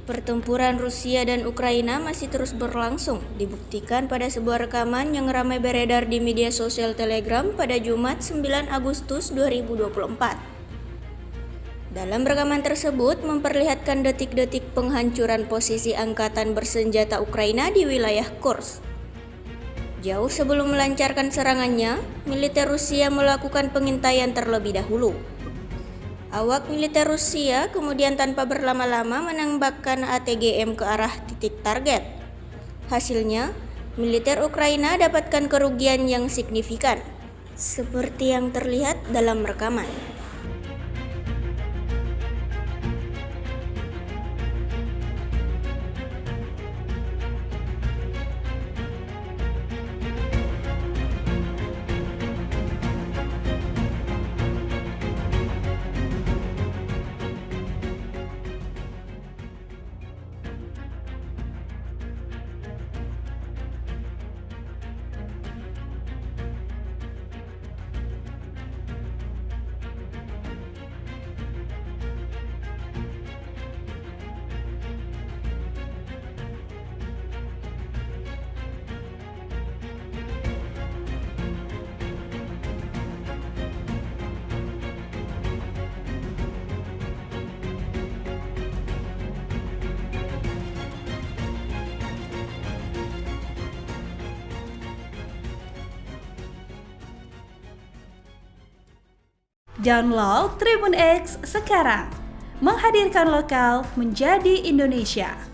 Pertempuran Rusia dan Ukraina masih terus berlangsung, dibuktikan pada sebuah rekaman yang ramai beredar di media sosial Telegram pada Jumat 9 Agustus 2024. Dalam rekaman tersebut memperlihatkan detik-detik penghancuran posisi angkatan bersenjata Ukraina di wilayah Kursk. Jauh sebelum melancarkan serangannya, militer Rusia melakukan pengintaian terlebih dahulu. Awak militer Rusia kemudian tanpa berlama-lama menembakkan ATGM ke arah titik target. Hasilnya, militer Ukraina dapatkan kerugian yang signifikan, seperti yang terlihat dalam rekaman. Download Tribun X sekarang, menghadirkan lokal menjadi Indonesia.